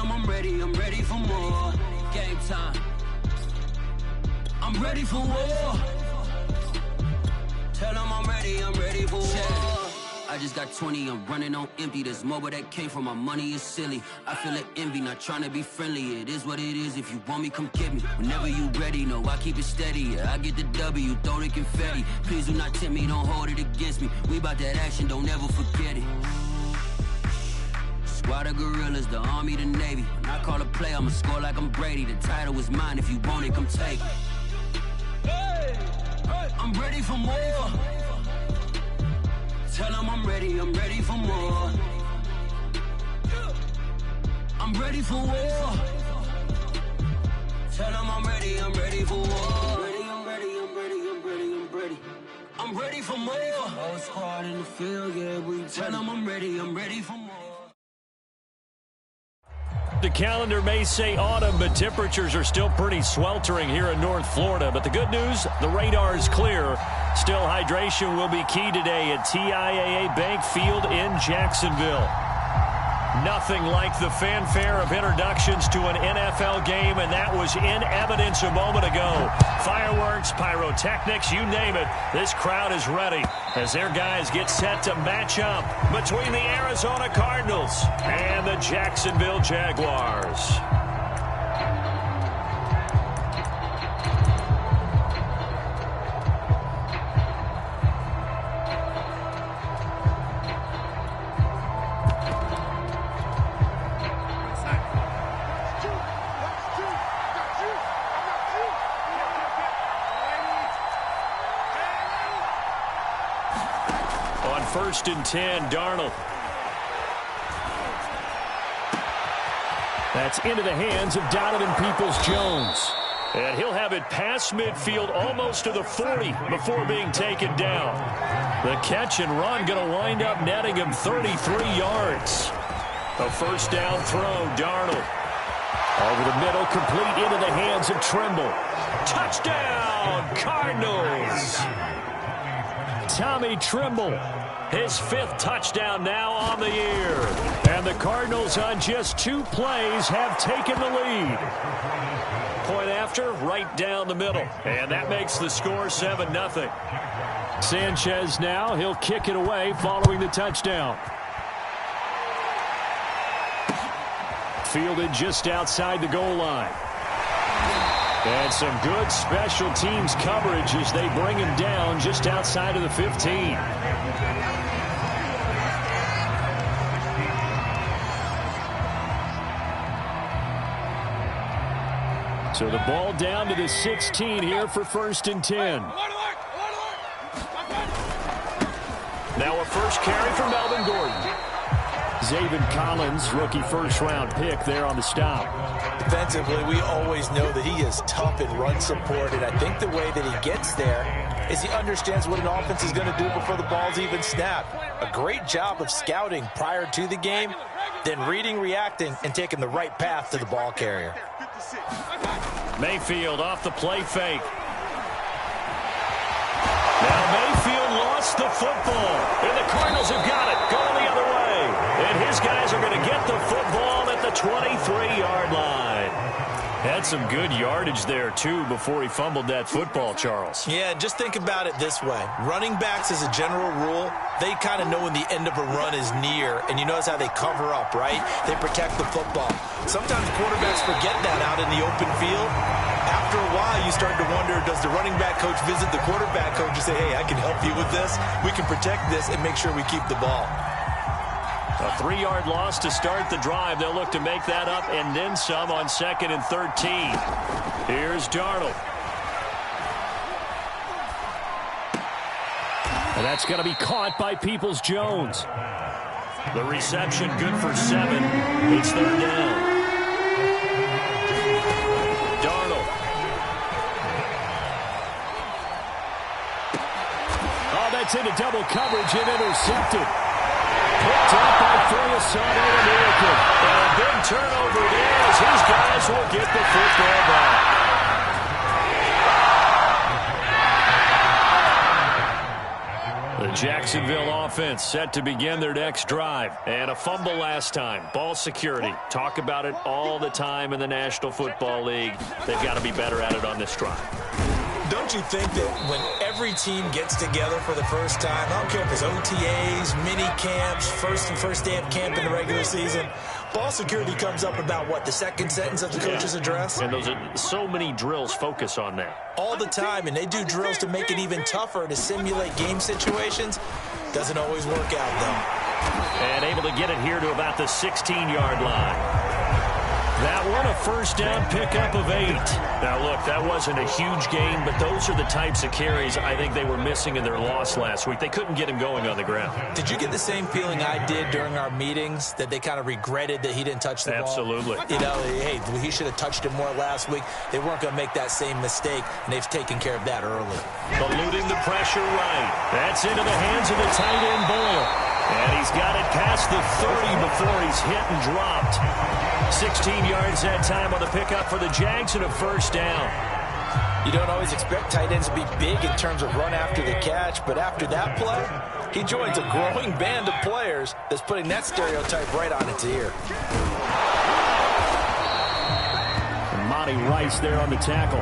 them I'm ready for more. Game time. I'm ready for war. Tell them I'm ready for war. I just got 20, I'm running on empty. This mobile that came from my money is silly. I feel like envy, not trying to be friendly. It is what it is, if you want me, come get me. Whenever you ready, no, I keep it steady. Yeah, I get the W, throw the confetti. Please do not tempt me, don't hold it against me. We bout that action, don't ever forget it. Squad of gorillas, the army, the navy. When I call a play, I'ma score like I'm Brady. The title is mine, if you want it, come take it. I'm ready for more. Tell them I'm ready for more. I'm ready for war. Tell them I'm ready for war. I'm ready for more. Whole squad in the field, yeah, we tell them I'm ready for more. The calendar may say autumn, but temperatures are still pretty sweltering here in North Florida. But the good news, the radar is clear. Still, hydration will be key today at TIAA Bank Field in Jacksonville. Nothing like the fanfare of introductions to an NFL game, and that was in evidence a moment ago. Fireworks, pyrotechnics, you name it. This crowd is ready as their guys get set to match up between the Arizona Cardinals and the Jacksonville Jaguars. First and 10, Darnold. That's into the hands of Donovan Peoples-Jones. And he'll have it past midfield almost to the 40 before being taken down. The catch and run going to wind up netting him 33 yards. A first down throw, Darnold. Over the middle, complete into the hands of Trimble. Touchdown, Cardinals! Tommy Trimble. His fifth touchdown now on the year. And the Cardinals on just 2 plays have taken the lead. Point after, right down the middle. And that makes the score 7-0. Sanchez now, he'll kick it away following the touchdown. Fielded just outside the goal line. And some good special teams coverage as they bring him down just outside of the 15. So the ball down to the 16 here for first and 10. Now a first carry for Melvin Gordon. Zaven Collins, rookie first-round pick there on the stop. Defensively, we always know that he is tough in run support, and I think the way that he gets there is he understands what an offense is going to do before the ball's even snapped. A great job of scouting prior to the game, then reading, reacting, and taking the right path to the ball carrier. Mayfield off the play fake. Now Mayfield lost the football, and the Cardinals have got it, going the other way. And his guys are going to get the football at the 23-yard line. Had some good yardage there, too, before he fumbled that football, Charles. Yeah, just think about it this way. Running backs, as a general rule, they kind of know when the end of a run is near, and you notice how they cover up, right? They protect the football. Sometimes quarterbacks forget that out in the open field. After a while, you start to wonder, does the running back coach visit the quarterback coach and say, hey, I can help you with this? We can protect this and make sure we keep the ball. A 3-yard loss to start the drive. They'll look to make that up and then some on 2nd and 13. Here's Darnold. And that's going to be caught by Peoples-Jones. The reception good for 7. It's 3rd down. Darnold. Oh, that's into double coverage and intercepted. Picked up by Filiasano American. And a big turnover there as his guys will get the football back. The The Jacksonville offense set to begin their next drive. And a fumble last time. Ball security. Talk about it all the time in the National Football League. They've got to be better at it on this drive. Don't you think that when every team gets together for the first time, I don't care if it's OTAs, mini camps, first day of camp in the regular season, ball security comes up about what, the second sentence of the coach's address? And those are so many drills focus on that. All the time, and they do drills to make it even tougher to simulate game situations. Doesn't always work out, though. And able to get it here to about the 16-yard line. That one a first down pickup of 8. Now, look, that wasn't a huge gain, but those are the types of carries I think they were missing in their loss last week. They couldn't get him going on the ground. Did you get the same feeling I did during our meetings, that they kind of regretted that he didn't touch the ball? Absolutely. You know, hey, he should have touched it more last week. They weren't going to make that same mistake, and they've taken care of that early. Eluding the pressure right. That's into the hands of the tight end, Boyle. And he's got it past the 30 before he's hit and dropped. 16 yards that time on the pickup for the Jags and a first down. You don't always expect tight ends to be big in terms of run after the catch, but after that play, he joins a growing band of players that's putting that stereotype right on its ear. And Monty Rice there on the tackle.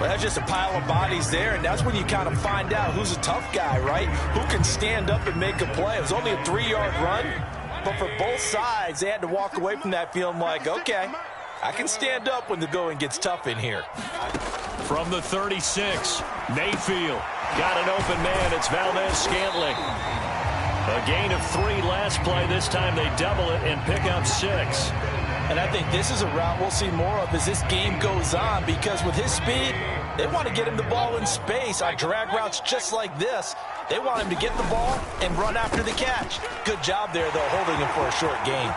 Well, that's just a pile of bodies there, and that's when you kind of find out who's a tough guy, right? Who can stand up and make a play. It was only a 3-yard run, but for both sides, they had to walk away from that feeling like, okay, I can stand up when the going gets tough in here. From the 36, Mayfield got an open man. It's Valdez-Scantling. A gain of 3 last play. This time they double it and pick up 6. And I think this is a route we'll see more of as this game goes on, because with his speed, they want to get him the ball in space on drag routes just like this. They want him to get the ball and run after the catch. Good job there, though, holding him for a short gain.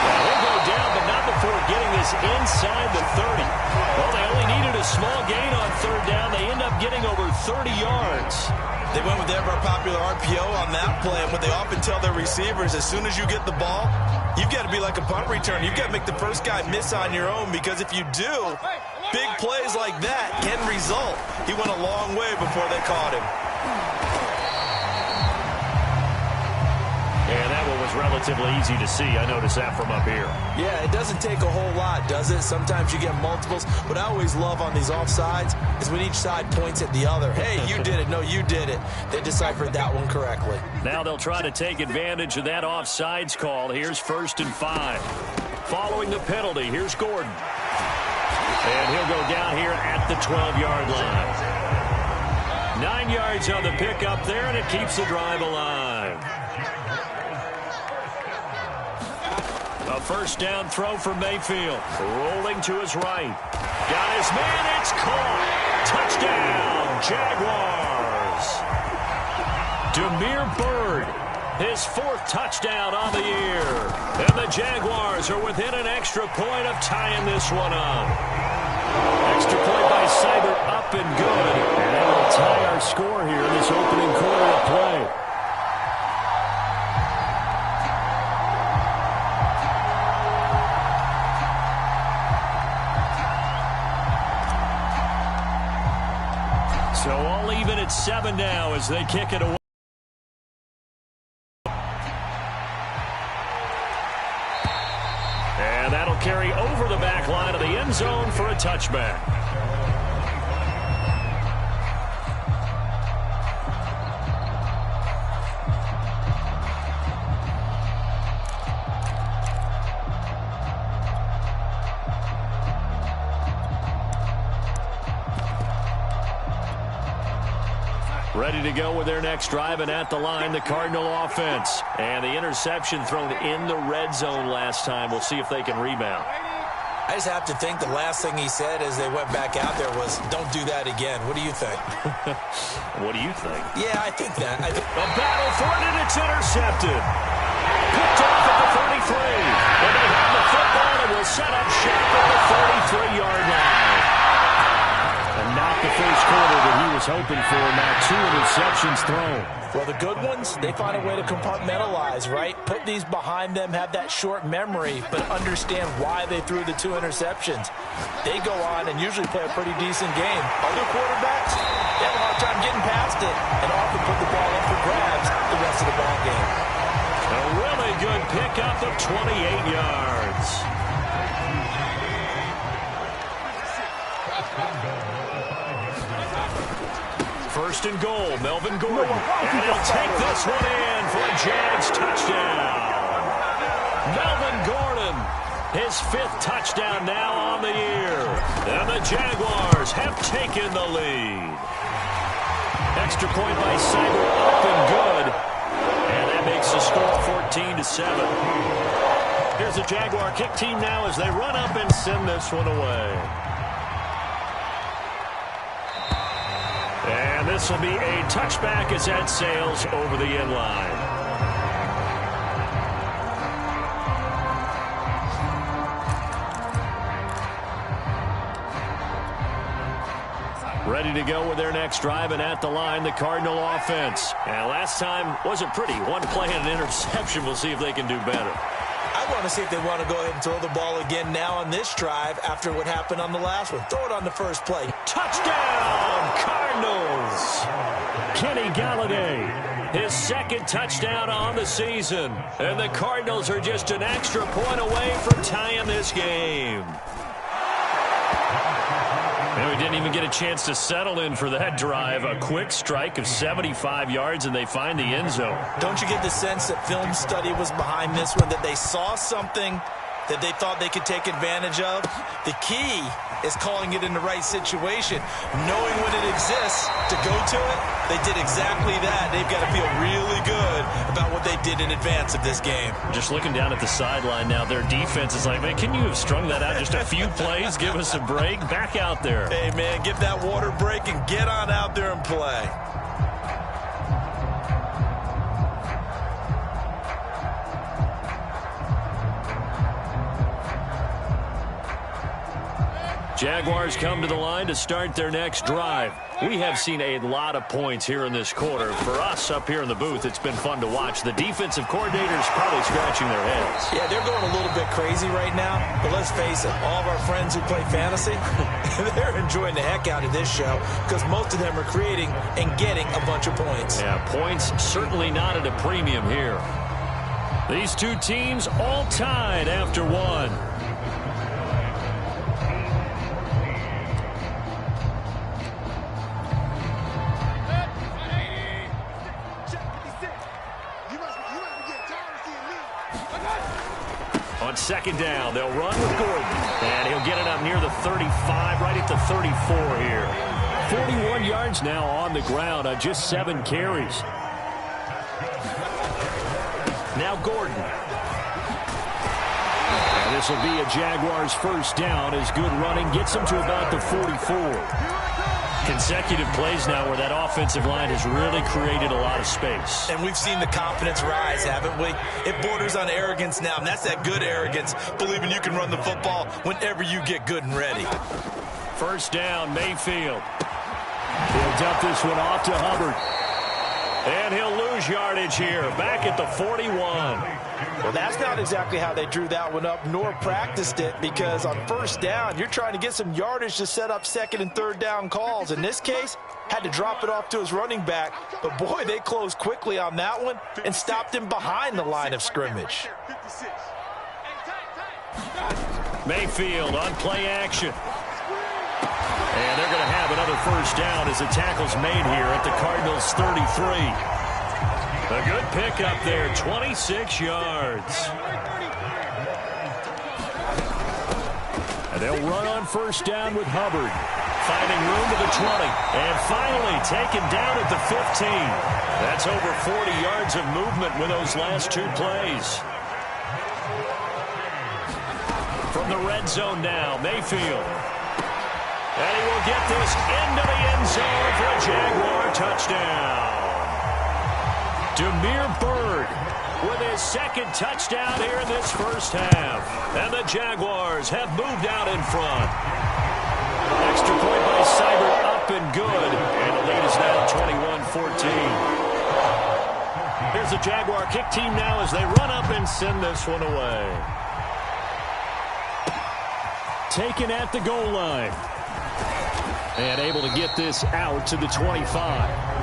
Well, he'll go down, but not before getting this inside the 30. Well, they only needed a small gain on third down. They end up getting over 30 yards. They went with their popular RPO on that play, and what they often tell their receivers, as soon as you get the ball, you've got to be like a punt return. You've got to make the first guy miss on your own, because if you do, big plays like that can result. He went a long way before they caught him. And that one was relatively easy to see. I noticed that from up here. Yeah, it doesn't take a whole lot, does it? Sometimes you get multiples. What I always love on these offsides is when each side points at the other. Hey, you did it. No, you did it. They deciphered that one correctly. Now they'll try to take advantage of that offsides call. Here's 1st and 5. Following the penalty, here's Gordon. And he'll go down here at the 12-yard line. 9 yards on the pickup there, and it keeps the drive alive. A first down throw for Mayfield. Rolling to his right. Got his man. It's caught. Touchdown, Jaguars. Damiere Byrd, his 4th touchdown on the year. And the Jaguars are within an extra point of tying this one up. Extra point by Seibert, up and good. And that will tie our score here in this opening quarter of play. So all even at 7 now as they kick it away. And that'll carry over the back line of the end zone for a touchback. Ready to go with their next drive, and at the line, the Cardinal offense. And the interception thrown in the red zone last time. We'll see if they can rebound. I just have to think the last thing he said as they went back out there was, don't do that again. What do you think? What do you think? Yeah, I think that. A battle for it, and it's intercepted. Picked off at the 33. And they have the football and will set up shop at the 33-yard line. And not the first quarter that he was hoping for. Now 2 interceptions thrown. Well, the good ones, they find a way to compartmentalize, right? Put these behind them, have that short memory, but understand why they threw the 2 interceptions. They go on and usually play a pretty decent game. Other quarterbacks, They have a hard time getting past it and often put the ball up for grabs the rest of the ball game. A really good pickup of 28 yards. First and goal, Melvin Gordon. And he'll take this one in for a Jags touchdown. Melvin Gordon, his 5th touchdown now on the year. And the Jaguars have taken the lead. Extra point by Cyber, up and good. And that makes the score 14-7. Here's the Jaguar kick team now as they run up and send this one away. And this will be a touchback as that sails over the end line. Ready to go with their next drive, and at the line, the Cardinal offense. And last time wasn't pretty. One play and an interception. We'll see if they can do better. I want to see if they want to go ahead and throw the ball again now on this drive after what happened on the last one. Throw it on the first play. Touchdown, Cardinals! Kenny Galladay, his 2nd touchdown on the season. And the Cardinals are just an extra point away from tying this game. And we didn't even get a chance to settle in for that drive. A quick strike of 75 yards, and they find the end zone. Don't you get the sense that film study was behind this one, that they saw something that they thought they could take advantage of? The key is calling it in the right situation. Knowing when it exists to go to it, they did exactly that. They've got to feel really good about what they did in advance of this game. Just looking down at the sideline now, their defense is like, man, can you have strung that out just a few plays? Give us a break. Back out there. Hey, man, give that water break and get on out there and play. Jaguars come to the line to start their next drive. We have seen a lot of points here in this quarter. For us up here in the booth, it's been fun to watch. The defensive coordinators probably scratching their heads. Yeah, they're going a little bit crazy right now. But let's face it, all of our friends who play fantasy, they're enjoying the heck out of this show because most of them are creating and getting a bunch of points. Yeah, points certainly not at a premium here. These two teams all tied after one. On 2nd down, they'll run with Gordon. And he'll get it up near the 35, right at the 34 here. 41 yards now on the ground on just 7 carries. Now Gordon. And this will be a Jaguars 1st down as good running gets them to about the 44. Consecutive plays now where that offensive line has really created a lot of space. And we've seen the confidence rise, haven't we? It borders on arrogance now, and that's that good arrogance, believing you can run the football whenever you get good and ready. 1st down, Mayfield. He'll dump this one off to Hubbard. And he'll lose yardage here, back at the 41. Well, that's not exactly how they drew that one up, nor practiced it, because on 1st down, you're trying to get some yardage to set up 2nd and 3rd down calls. In this case, had to drop it off to his running back. But, boy, they closed quickly on that one and stopped him behind the line of scrimmage. Mayfield on play action. And they're going to have another 1st down as the tackle's made here at the Cardinals' 33. A good pickup there, 26 yards. And they'll run on 1st down with Hubbard. Finding room to the 20. And finally taken down at the 15. That's over 40 yards of movement with those last 2 plays. From the red zone now, Mayfield. And he will get this into the end zone for a Jaguar touchdown. Damiere Byrd with his 2nd touchdown here in this 1st half. And the Jaguars have moved out in front. Extra point by Seibert, up and good. And the lead is now 21-14. Here's the Jaguar kick team now as they run up and send this one away. Taken at the goal line. And able to get this out to the 25.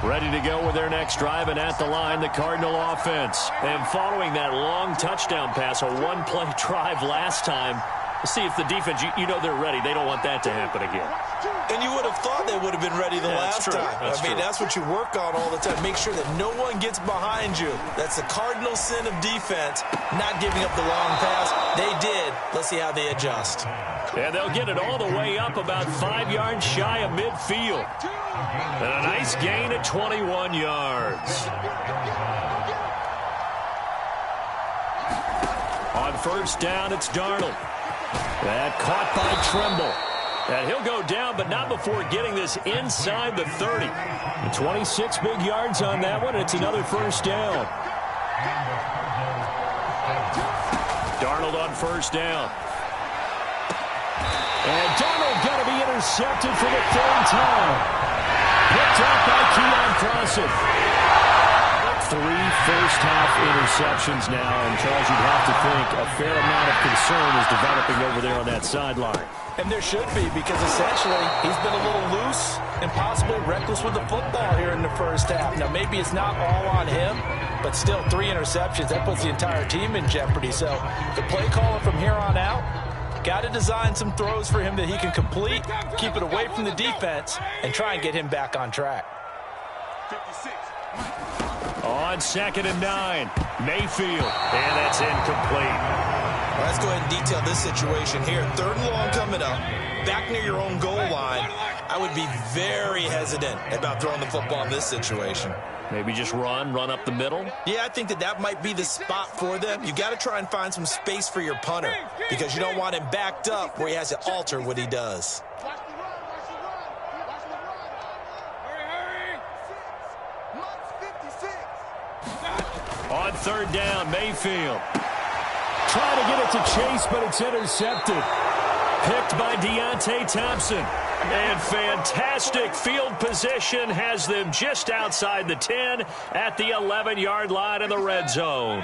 Ready to go with their next drive, and at the line, the Cardinal offense. And following that long touchdown pass, a one-play drive last time, see if the defense, you know they're ready. They don't want that to happen again. And you would have thought they would have been ready the last time. I mean, that's what you work on all the time. Make sure that no one gets behind you. That's the cardinal sin of defense, not giving up the long pass. They did. Let's see how they adjust. And they'll get it all the way up about 5 yards shy of midfield. And a nice gain at 21 yards. On first down, it's Darnold. That caught by Trimble. And he'll go down, but not before getting this inside the 30. 26 big yards on that one. It's another first down. Darnold on first down. And Darnold going to be intercepted for the third time. Picked up by Keon Crossen. 3 first-half interceptions now, and Charles, you'd have to think a fair amount of concern is developing over there on that sideline. And there should be, because essentially he's been a little loose and possibly reckless with the football here in the first half. Now, maybe it's not all on him, but still 3 interceptions. That puts the entire team in jeopardy. So the play caller from here on out, got to design some throws for him that he can complete, keep it away from the defense, and try and get him back on track. 56. On 2nd and 9, Mayfield, and that's incomplete. Well, let's go ahead and detail this situation here. 3rd and long coming up, back near your own goal line. I would be very hesitant about throwing the football in this situation. Maybe just run up the middle? Yeah, I think that might be the spot for them. You got to try and find some space for your punter, because you don't want him backed up where he has to alter what he does. On 3rd down, Mayfield. Trying to get it to Chase, but it's intercepted. Picked by Deontay Thompson. And fantastic field position has them just outside the 10 at the 11-yard line in the red zone.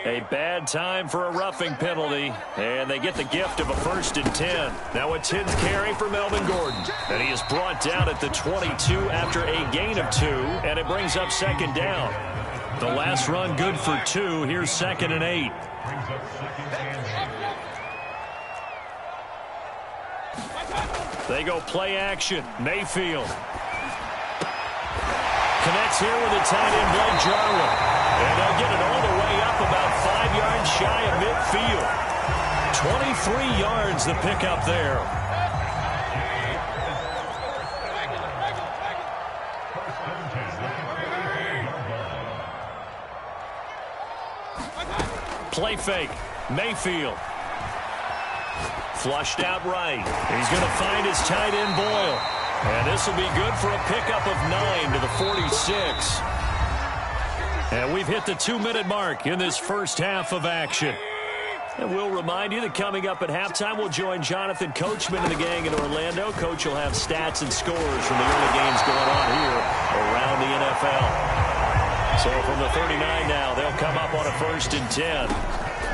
A bad time for a roughing penalty, and they get the gift of a 1st and 10. Now a 10th carry for Melvin Gordon, and he is brought down at the 22 after a gain of 2, and it brings up 2nd down. The last run good for 2. Here's 2nd and 8. They go play action. Mayfield connects here with a tight end, Blake Jarwin. And they'll get it all the way up about 5 yards shy of midfield. 23 yards the pickup there. Play fake. Mayfield. Flushed out right. He's going to find his tight end Boyle. And this will be good for a pickup of 9 to the 46. And we've hit the 2-minute mark in this first half of action. And we'll remind you that coming up at halftime, we'll join Jonathan Coachman and the gang in Orlando. Coach will have stats and scores from the early games going on here around the NFL. So from the 39 now, they'll come up on a 1st and 10.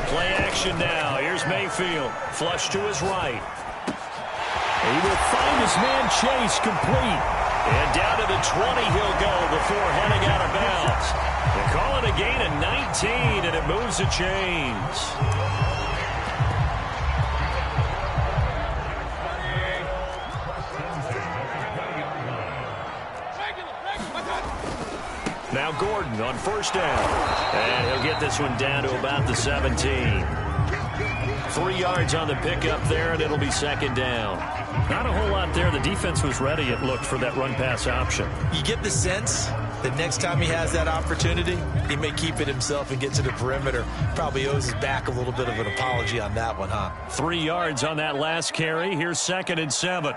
Play action now. Here's Mayfield. Flush to his right. He will find his man Chase complete. And down to the 20 he'll go before heading out of bounds. They call it a gain of 19, and it moves the chains. Now Gordon on 1st down. And he'll get this one down to about the 17. 3 yards on the pickup there, and it'll be 2nd down. Not a whole lot there. The defense was ready, it looked, for that run-pass option. You get the sense that next time he has that opportunity, he may keep it himself and get to the perimeter. Probably owes his back a little bit of an apology on that one, huh? 3 yards on that last carry. Here's 2nd and 7.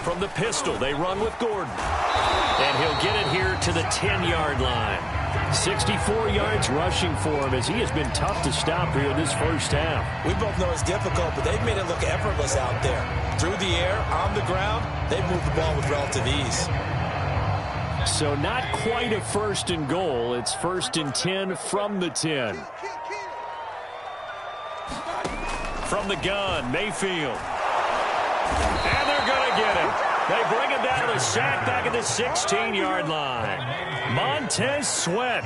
From the pistol, they run with Gordon. And he'll get it here to the 10-yard line. 64 yards rushing for him as he has been tough to stop here this first half. We both know it's difficult, but they've made it look effortless out there. Through the air, on the ground, they've moved the ball with relative ease. So not quite a 1st and goal. It's 1st and 10 from the 10. From the gun, Mayfield. And they're going to get him. They bring him down to the sack back at the 16-yard line. Montez Sweat.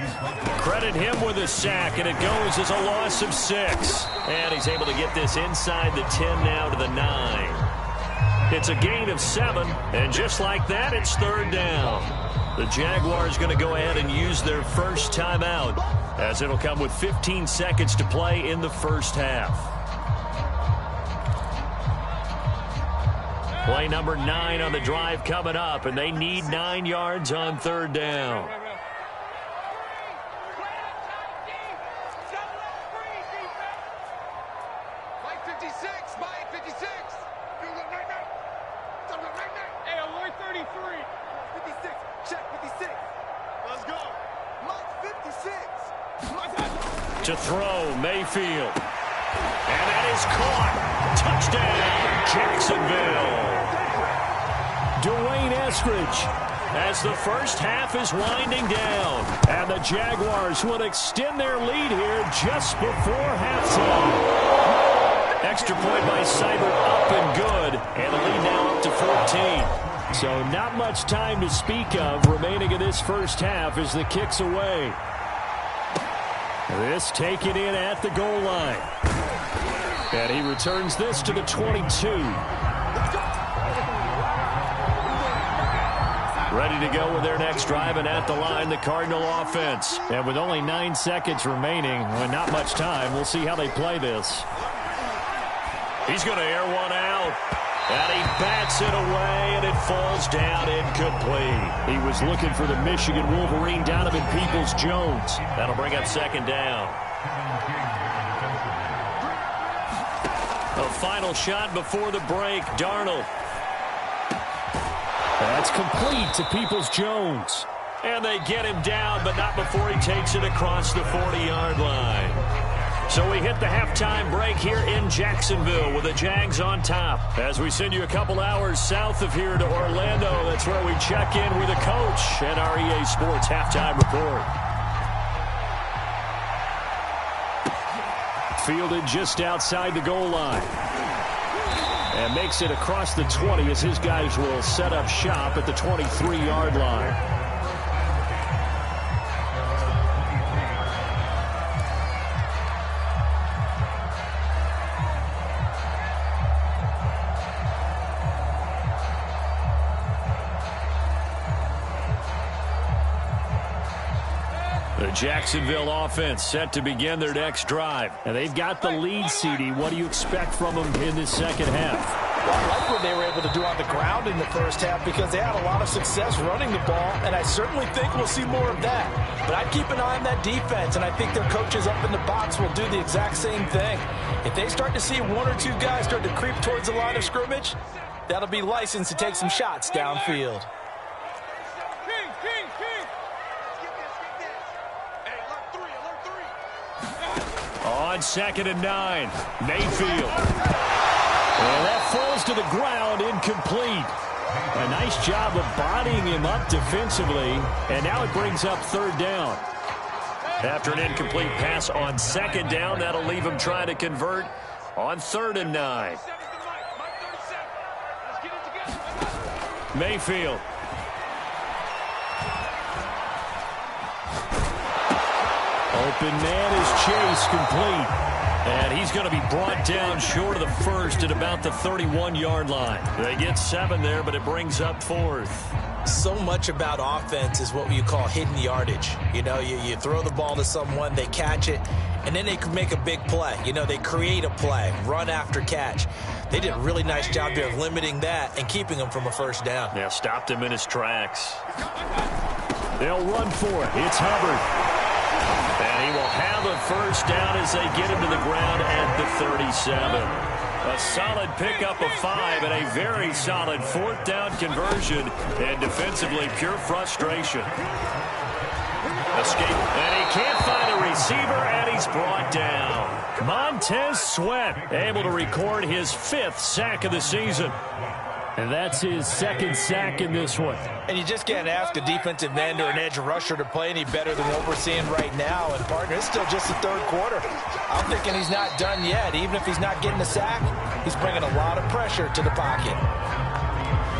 Credit him with a sack, and it goes as a loss of 6. And he's able to get this inside the 10 now to the 9. It's a gain of 7, and just like that, it's 3rd down. The Jaguars going to go ahead and use their first timeout, as it'll come with 15 seconds to play in the first half. Play number 9 on the drive coming up, and they need 9 yards on 3rd down. Mike 56, Mike 56. Hey, alert 33. 56, check 56. Let's go. Mike 56. To throw, Mayfield. And that is caught. Touchdown, Jacksonville. Dwayne Eskridge, as the first half is winding down. And the Jaguars will extend their lead here just before halftime. Extra point by Seibert up and good. And the lead now up to 14. So not much time to speak of remaining in this first half as the kick's away. This taken in at the goal line. And he returns this to the 22. Ready to go with their next drive, and at the line, the Cardinal offense. And with only 9 seconds remaining, and not much time, we'll see how they play this. He's going to air one out. And he bats it away, and it falls down incomplete. He was looking for the Michigan Wolverine, Donovan Peoples-Jones. That'll bring up 2nd down. A final shot before the break, Darnold. That's complete to Peoples-Jones. And they get him down, but not before he takes it across the 40-yard line. So we hit the halftime break here in Jacksonville with the Jags on top. As we send you a couple hours south of here to Orlando, that's where we check in with the coach and our EA Sports halftime report. Fielded just outside the goal line. And makes it across the 20 as his guys will set up shop at the 23-yard line. The Jacksonville offense set to begin their next drive. And they've got the lead, CD. What do you expect from them in this second half? Well, I like what they were able to do on the ground in the first half because they had a lot of success running the ball, and I certainly think we'll see more of that. But I'd keep an eye on that defense, and I think their coaches up in the box will do the exact same thing. If they start to see 1 or 2 guys start to creep towards the line of scrimmage, that'll be licensed to take some shots downfield. On 2nd and 9, Mayfield. And that falls to the ground, incomplete. A nice job of bodying him up defensively, and now it brings up 3rd down. After an incomplete pass on 2nd down, that'll leave him trying to convert on 3rd and 9. Mayfield. Open man is Chase, complete. And he's going to be brought down short of the first at about the 31-yard line. They get 7 there, but it brings up 4th. So much about offense is what you call hidden yardage. You know, you throw the ball to someone, they catch it, and then they can make a big play. You know, they create a play, run after catch. They did a really nice job there of limiting that and keeping him from a first down. Yeah, stopped him in his tracks. They'll run for it. It's Hubbard. And he will have a first down as they get him to the ground at the 37. A solid pickup of 5 and a very solid 4th down conversion. And defensively, pure frustration. A escape. And he can't find a receiver, and he's brought down. Montez Sweat able to record his 5th sack of the season. And that's his 2nd sack in this one. And you just can't ask a defensive end or an edge rusher to play any better than what we're seeing right now. And, partner, it's still just the 3rd quarter. I'm thinking he's not done yet. Even if he's not getting a sack, he's bringing a lot of pressure to the pocket.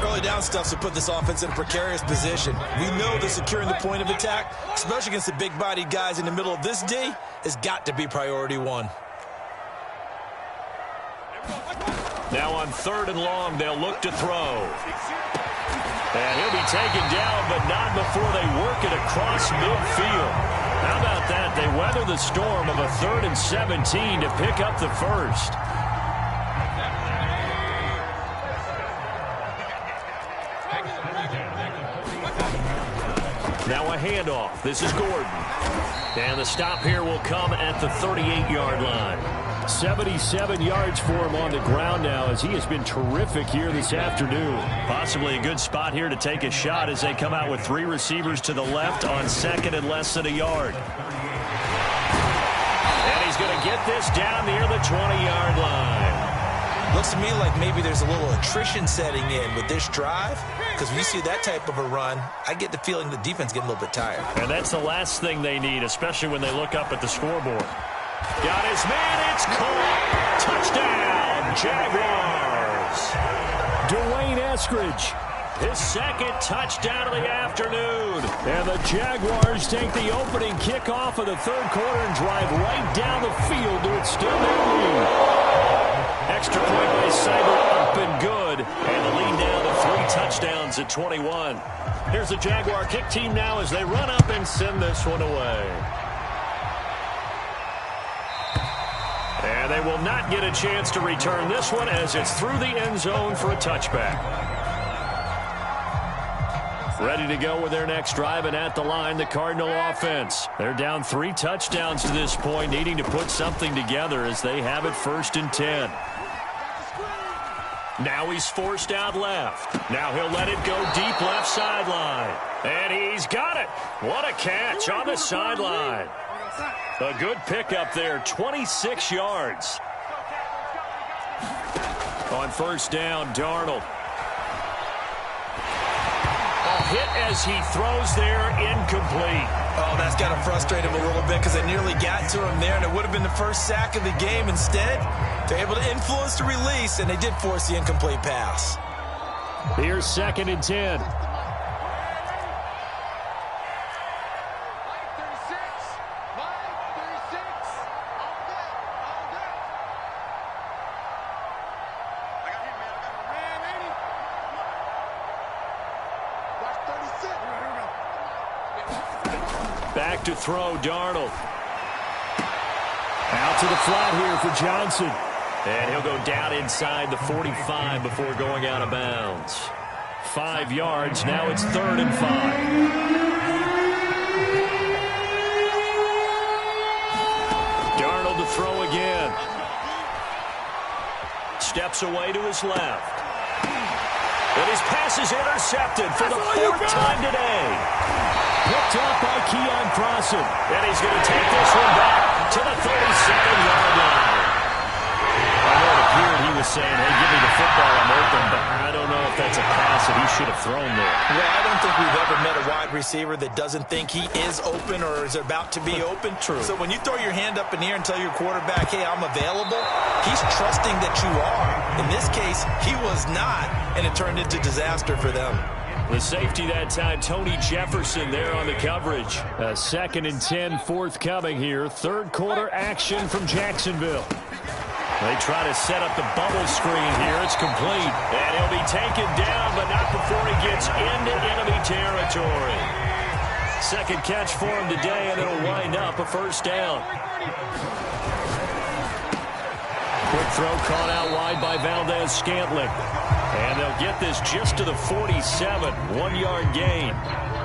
Early down stuff to put this offense in a precarious position. We know that securing the point of attack, especially against the big-bodied guys in the middle of this D, has got to be priority 1. Now on 3rd and long, they'll look to throw. And he'll be taken down, but not before they work it across midfield. How about that? They weather the storm of a 3rd and 17 to pick up the first. Now a handoff. This is Gordon. And the stop here will come at the 38-yard line. 77 yards for him on the ground now, as he has been terrific here this afternoon. Possibly a good spot here to take a shot as they come out with 3 receivers to the left on 2nd and less than a yard. And he's going to get this down near the 20-yard line. Looks to me like maybe there's a little attrition setting in with this drive, because when you see that type of a run, I get the feeling the defense getting a little bit tired. And that's the last thing they need, especially when they look up at the scoreboard. Got his man, it's caught. Touchdown, Jaguars. Dwayne Eskridge, his 2nd touchdown of the afternoon. And the Jaguars take the opening kickoff of the 3rd quarter and drive right down the field to extend their lead. Extra point by Seibert, up and good. And the lead down to 3 touchdowns at 21. Here's the Jaguar kick team now as they run up and send this one away. And they will not get a chance to return this one as it's through the end zone for a touchback. Ready to go with their next drive, and at the line, the Cardinal offense. They're down 3 touchdowns to this point, needing to put something together as they have it 1st and 10. Now he's forced out left. Now he'll let it go deep left sideline. And he's got it. What a catch on the sideline. A good pickup there, 26 yards. On 1st down, Darnold. A hit as he throws there, incomplete. Oh, that's got to frustrate him a little bit because they nearly got to him there, and it would have been the 1st sack of the game. Instead, they're able to influence the release, and they did force the incomplete pass. Here's 2nd and 10. Back to throw, Darnold. Out to the flat here for Johnson. And he'll go down inside the 45 before going out of bounds. 5 yards, now it's 3rd and 5. Darnold to throw again. Steps away to his left. And his pass is intercepted for the 4th time today. Picked up by Keon Crossan. And he's going to take this one back to the 37-yard line. I know it appeared he was saying, hey, give me the football, I'm open, but I don't know if that's a pass that he should have thrown there. Well, I don't think we've ever met a wide receiver that doesn't think he is open or is about to be open. True. So when you throw your hand up in the air and tell your quarterback, hey, I'm available, he's trusting that you are. In this case, he was not, and it turned into disaster for them. The safety that time, Tony Jefferson there on the coverage. A 2nd and 10 forthcoming here. 3rd quarter action from Jacksonville. They try to set up the bubble screen here. It's complete. And he'll be taken down, but not before he gets into enemy territory. 2nd catch for him today, and it'll wind up a 1st down. Quick throw caught out wide by Valdez-Scantling. And they'll get this just to the 47. 1-yard gain.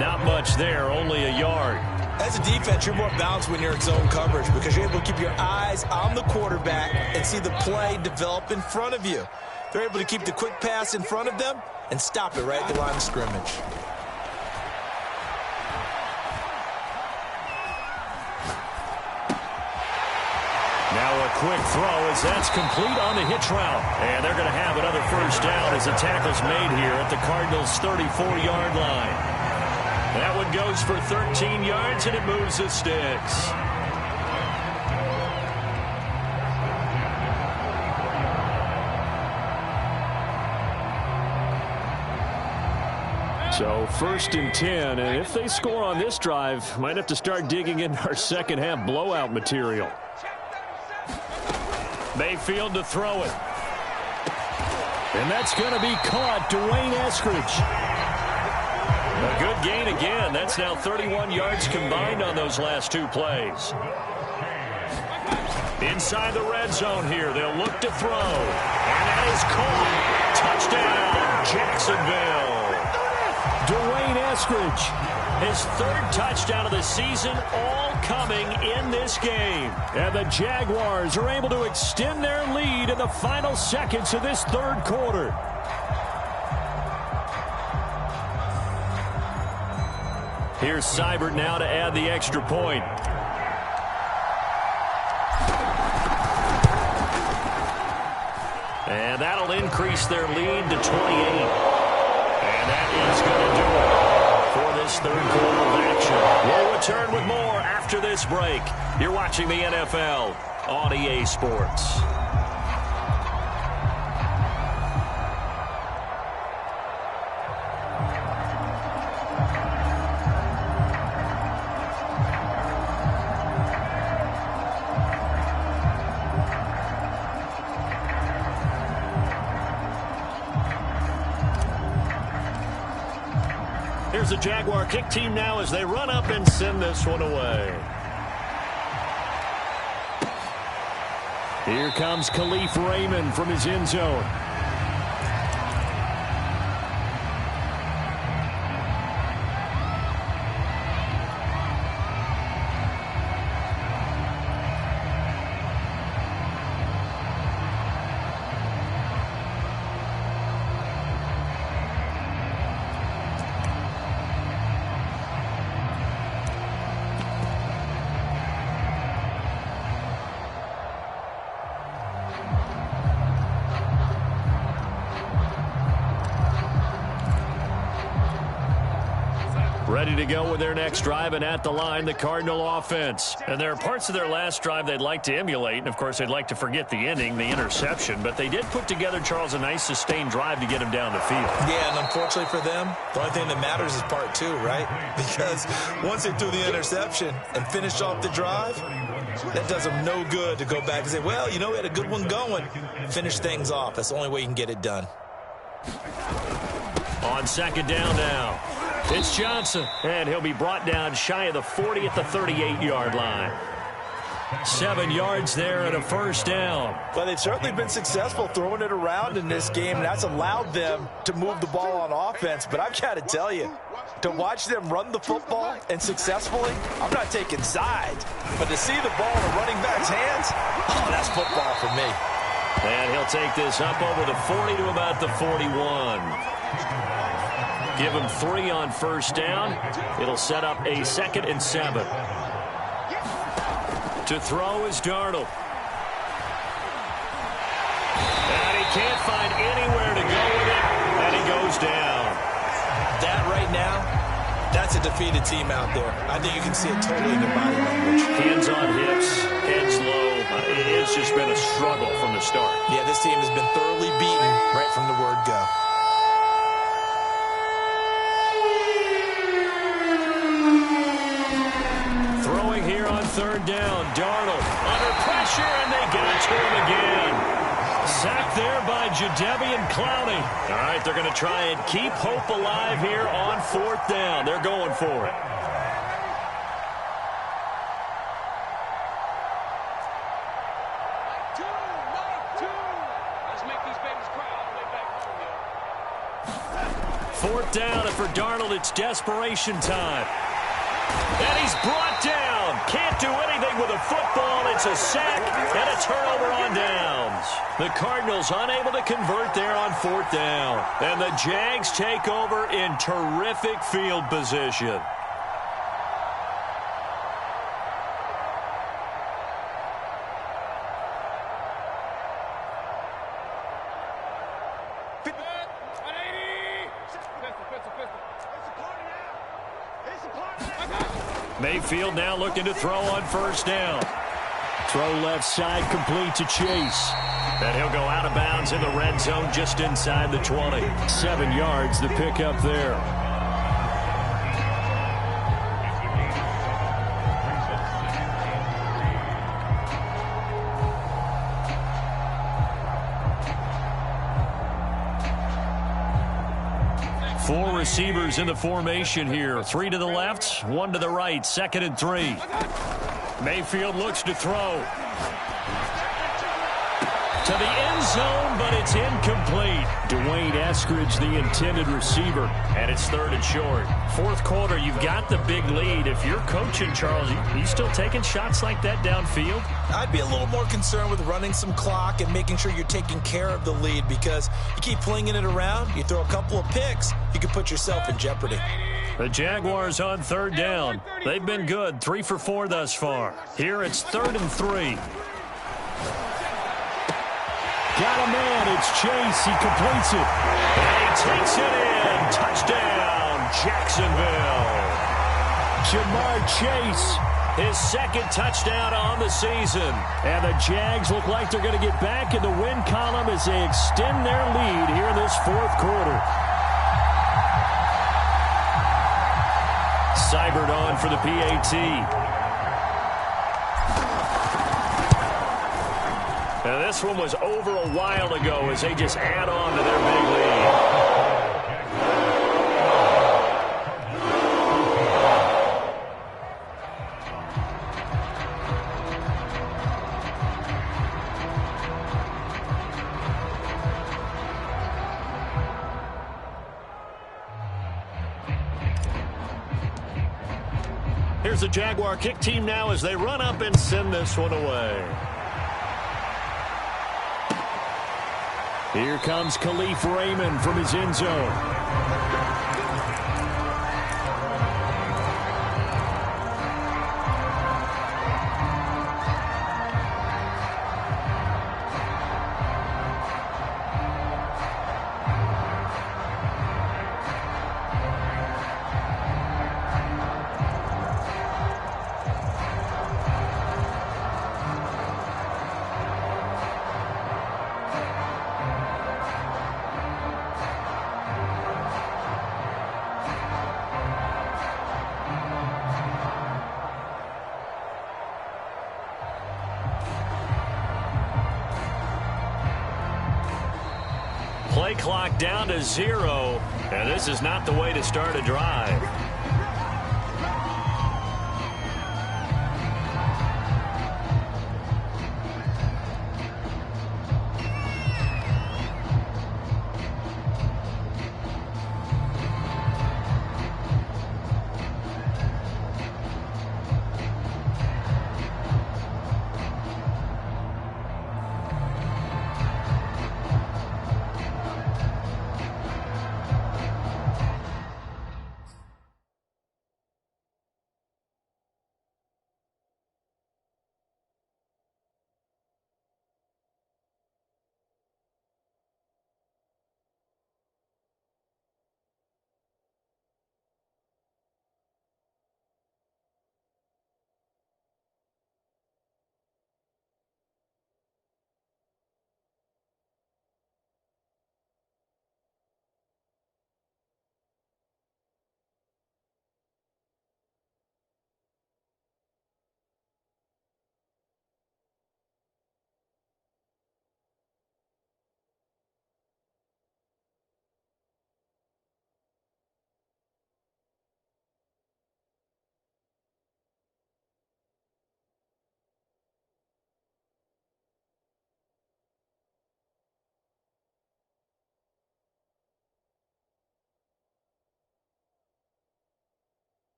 Not much there, only a yard. As a defense, you're more balanced when you're in zone coverage because you're able to keep your eyes on the quarterback and see the play develop in front of you. They're able to keep the quick pass in front of them and stop it right at the line of scrimmage. a quick throw as that's complete on the hitch route. And they're going to have another first down as the tackle's made here at the Cardinals' 34-yard line. That one goes for 13 yards, and it moves the sticks. So 1st and 10, and if they score on this drive, might have to start digging in our second half blowout material. Mayfield to throw it. And that's going to be caught. Dwayne Eskridge. A good gain again. That's now 31 yards combined on those last 2 plays. Inside the red zone here. They'll look to throw. And that is caught. Touchdown, Jacksonville. Dwayne Eskridge, his 3rd touchdown of the season, all coming in this game. And the Jaguars are able to extend their lead in the final seconds of this 3rd quarter. Here's Seibert now to add the extra point. And that'll increase their lead to 28. And that is going to do it for this 3rd quarter of action. We'll return with more after this break. You're watching the NFL on EA Sports. Here's the Jaguar kick team now as they run up and send this one away. Here comes Khalif Raymond from his end zone. Ready to go with their next drive, and at the line, the Cardinal offense. And there are parts of their last drive they'd like to emulate, and of course they'd like to forget the ending, the interception, but they did put together, Charles, a nice sustained drive to get him down the field. Yeah, and unfortunately for them, the only thing that matters is part 2, right? Because once they threw the interception and finished off the drive, that does them no good to go back and say, well, you know, we had a good one going. Finish things off. That's the only way you can get it done. On 2nd down now. It's Johnson, and he'll be brought down shy of the 40 at the 38-yard line. 7 yards there and a first down. Well, they've certainly been successful throwing it around in this game, and that's allowed them to move the ball on offense. But I've got to tell you, to watch them run the football and successfully, I'm not taking sides. But to see the ball in the running back's hands, oh, that's football for me. And he'll take this up over the 40 to about the 41. Give him 3 on first down. It'll set up a 2nd and 7. To throw is Darnold. And he can't find anywhere to go with it, and he goes down. That right now, that's a defeated team out there. I think you can see it totally in their body language. Hands on hips, heads low. It's just been a struggle from the start. Yeah, this team has been thoroughly beaten right from the word go. Here on 3rd down, Darnold under pressure, and they got to him again. Sacked there by Jadeveon Clowney. All right, they're going to try and keep hope alive here on 4th down. They're going for it. Fourth down, and for Darnold, it's desperation time. And he's brought down. Can't do anything with a football. It's a sack and a turnover on downs. The Cardinals unable to convert there on 4th down. And the Jags take over in terrific field position. Mayfield now looking to throw on first down. Throw left side, complete to Chase. And he'll go out of bounds in the red zone just inside the 20. 7 yards, the pickup there. Four receivers in the formation here. 3 to the left, 1 to the right. 2nd and 3. Mayfield looks to throw. To the end zone, but it's incomplete. Dwayne Eskridge, the intended receiver, and it's 3rd and short. 4th quarter, you've got the big lead. If you're coaching, Charles, you still taking shots like that downfield? I'd be a little more concerned with running some clock and making sure you're taking care of the lead, because you keep flinging it around, you throw a couple of picks, you could put yourself in jeopardy. The Jaguars on 3rd down. They've been good, 3 for 4 thus far. Here it's 3rd and 3. Got a man, it's Chase, he completes it. And he takes it in, touchdown, Jacksonville. Jamar Chase, his 2nd touchdown on the season. And the Jags look like they're going to get back in the win column as they extend their lead here in this 4th quarter. Seibert on for the PAT. Now this one was over a while ago as they just add on to their big lead. Here's the Jaguar kick team now as they run up and send this one away. Here comes Khalif Raymond from his end zone. Play clock down to 0, and this is not the way to start a drive.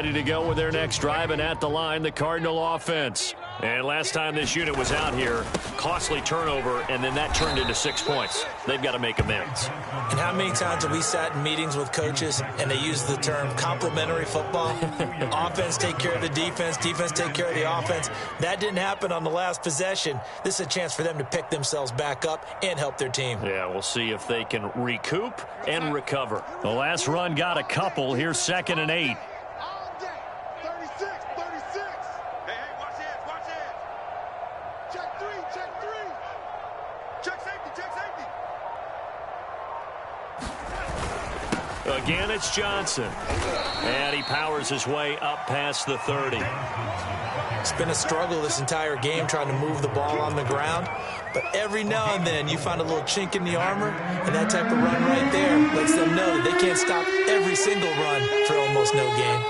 Ready to go with their next drive, and at the line, the Cardinal offense. And last time this unit was out here, costly turnover, and then that turned into 6 points. They've got to make amends. And how many times have we sat in meetings with coaches and they use the term complementary football? Offense take care of the defense, defense take care of the offense. That didn't happen on the last possession. This is a chance for them to pick themselves back up and help their team. Yeah, we'll see if they can recoup and recover. The last run got a couple. Here's 2nd and 8. Again, it's Johnson. And he powers his way up past the 30. It's been a struggle this entire game trying to move the ball on the ground. But every now and then you find a little chink in the armor, and that type of run right there lets them know that they can't stop every single run for almost no gain.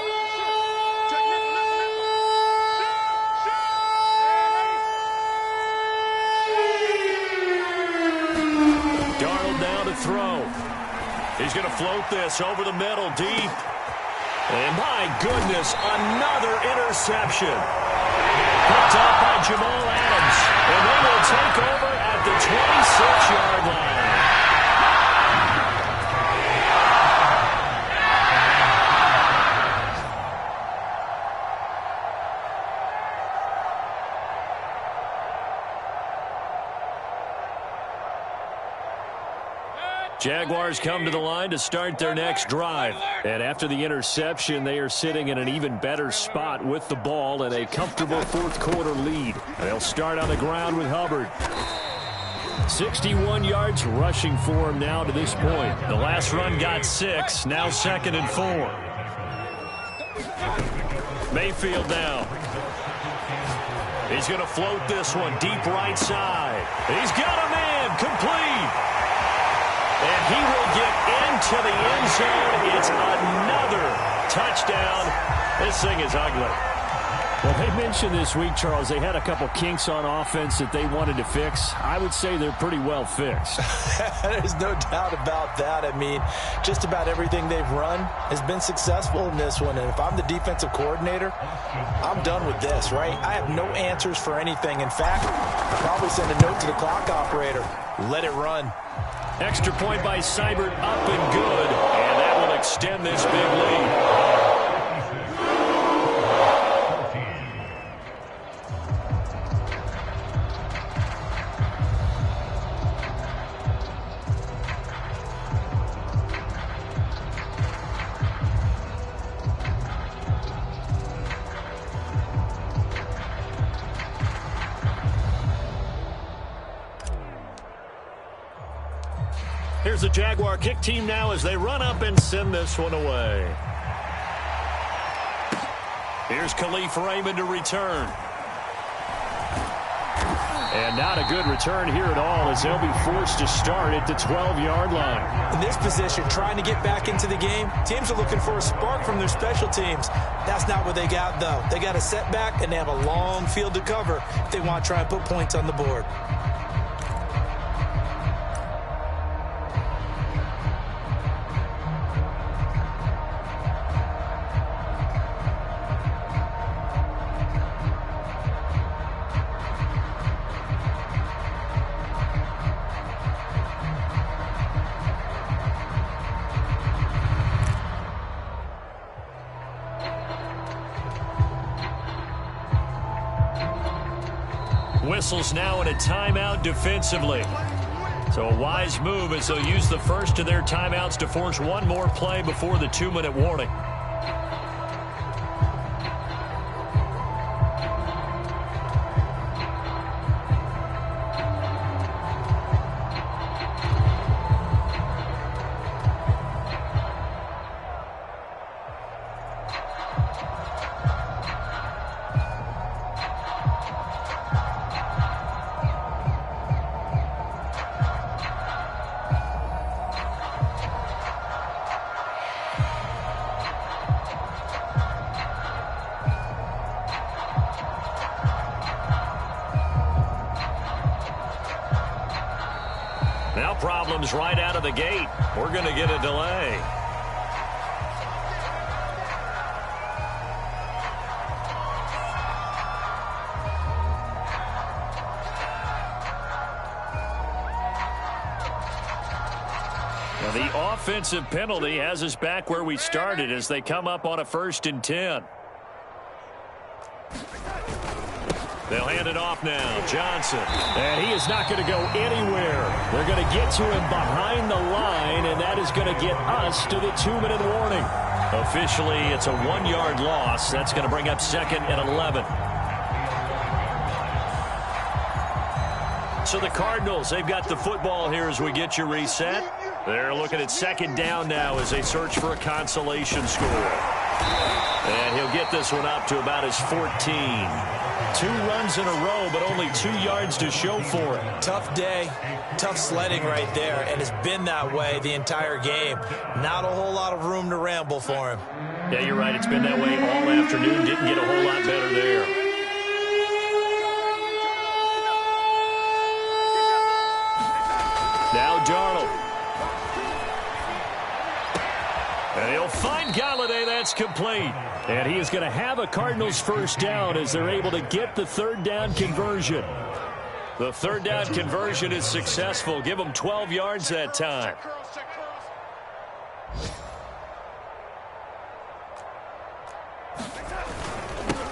Darnold now to throw. He's going to float this over the middle, deep. And my goodness, another interception. Picked up by Jamal Adams. And they will take over at the 26-yard line. Jaguars come to the line to start their next drive. And after the interception, they are sitting in an even better spot with the ball and a comfortable fourth-quarter lead. They'll start on the ground with Hubbard. 61 yards rushing for him now to this point. The last run got 6, now 2nd and 4. Mayfield now. He's going to float this one deep right side. He's got a man, complete. And he will get into the end zone. It's another touchdown. This thing is ugly. Well, they mentioned this week, Charles, they had a couple kinks on offense that they wanted to fix. I would say they're pretty well fixed. There's no doubt about that. I mean, just about everything they've run has been successful in this one. And if I'm the defensive coordinator, I'm done with this, right? I have no answers for anything. In fact, I'll probably send a note to the clock operator. Let it run. Extra point by Seibert, up and good. And that will extend this big lead. Here's the Jaguar kick team now as they run up and send this one away. Here's Khalif Raymond to return. And not a good return here at all as they'll be forced to start at the 12-yard line. In this position, trying to get back into the game, teams are looking for a spark from their special teams. That's not what they got, though. They got a setback, and they have a long field to cover if they want to try and put points on the board. Whistles now in a timeout defensively. So a wise move as they'll use the first of their timeouts to force one more play before the 2-minute warning. Now problems right out of the gate. We're going to get a delay. And the offensive penalty has us back where we started as they come up on a 1st and 10. They'll hand it off now. Johnson. And he is not going to go anywhere. They're going to get to him behind the line, and that is going to get us to the 2-minute warning. Officially, it's a 1-yard loss. That's going to bring up 2nd and 11. So the Cardinals, they've got the football here as we get you reset. They're looking at 2nd down now as they search for a consolation score. And he'll get this one up to about his 14. 2 runs in a row, but only 2 yards to show for it. Tough day, tough sledding right there, and it's been that way the entire game. Not a whole lot of room to ramble for him. Yeah, you're right. It's been that way all afternoon. Didn't get a whole lot better there. Now Darnold. And he'll find Galladay. That's complete. And he is going to have a Cardinals 1st down as they're able to get the 3rd down conversion. The 3rd down conversion is successful. Give them 12 yards that time.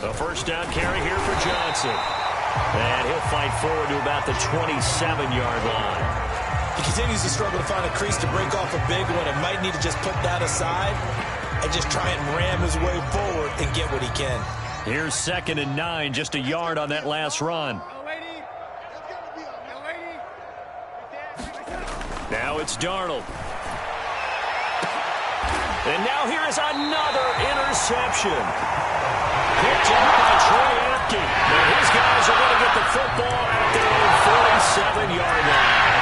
The 1st down carry here for Johnson. And he'll fight forward to about the 27-yard line. He continues to struggle to find a crease to break off a big one and might need to just put that aside and just try and ram his way forward and get what he can. Here's 2nd and 9, just a yard on that last run. Now it's Darnold. And now here is another interception. Picked up by Troy Apke. Now his guys are going to get the football at their own 47-yard line.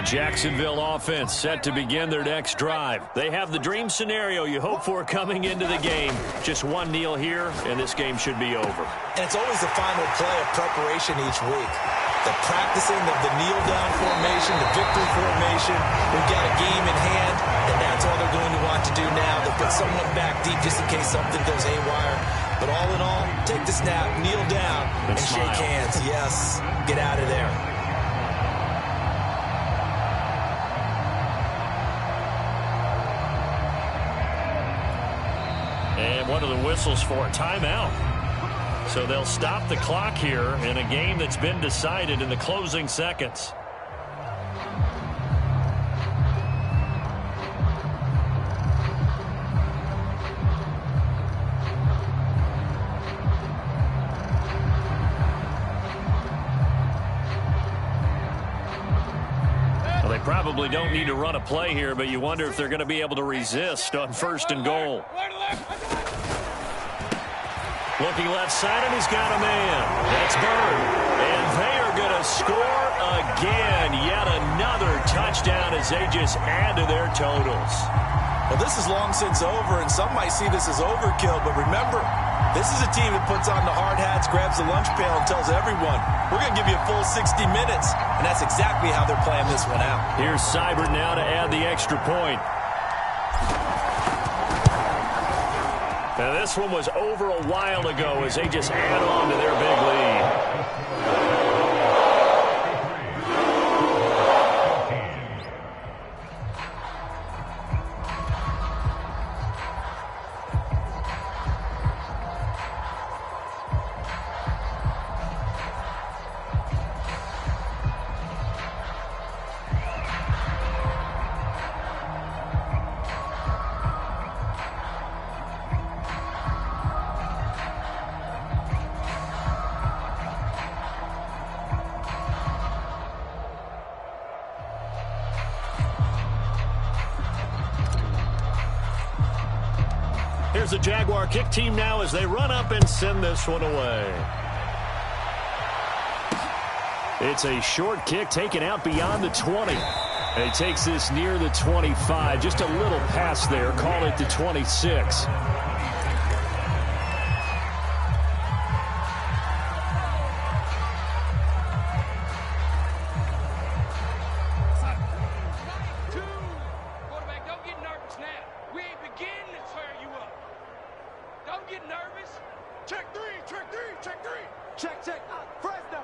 Jacksonville offense set to begin their next drive. They have the dream scenario you hope for coming into the game. Just one kneel here, and this game should be over. And it's always the final play of preparation each week. The practicing of the kneel-down formation, the victory formation. We've got a game in hand, and that's all they're going to want to do now. They'll put someone back deep just in case something goes haywire. But all in all, take the snap, kneel down, and shake hands. Yes, get out of there. And one of the whistles for a timeout. So they'll stop the clock here in a game that's been decided in the closing seconds. Well, they probably don't need to run a play here, but you wonder if they're going to be able to resist on 1st and goal. Looking left side, and he's got a man. That's Bird. And they are going to score again. Yet another touchdown as they just add to their totals. Well, this is long since over, and some might see this as overkill. But remember, this is a team that puts on the hard hats, grabs the lunch pail, and tells everyone, we're going to give you a full 60 minutes. And that's exactly how they're playing this one out. Here's Seibert now to add the extra point. Now, this one was over a while ago as they just add on to their big lead. Here's the Jaguar kick team now as they run up and send this one away. It's a short kick taken out beyond the 20. And he takes this near the 25. Just a little pass there. Call it the 26. Check three. Check. Fresno.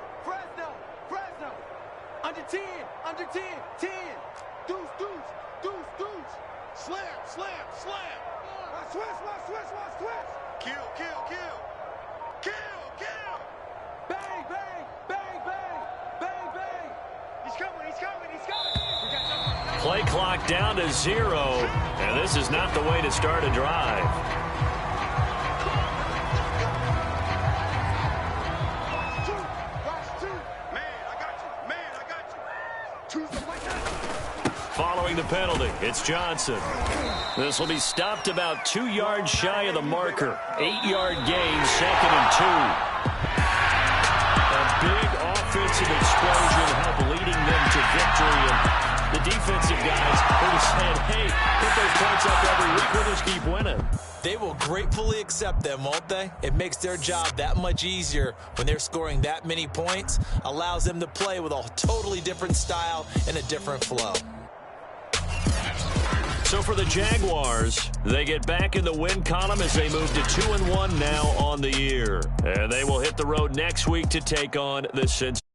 Under 10. 10. Deuce. Slam. Watch switch. Kill. Bang. He's coming. Play clock down to 0, and this is not the way to start a drive. Following the penalty, it's Johnson. This will be stopped about 2 yards shy of the marker. 8-yard gain, 2nd and 2. A big offensive explosion helped leading them to victory. And the defensive guys who said, hey, put those points up every week, we'll just keep winning. They will gratefully accept them, won't they? It makes their job that much easier when they're scoring that many points. Allows them to play with a totally different style and a different flow. So for the Jaguars, they get back in the win column as they move to 2-1 now on the year. And they will hit the road next week to take on the Cincinnati.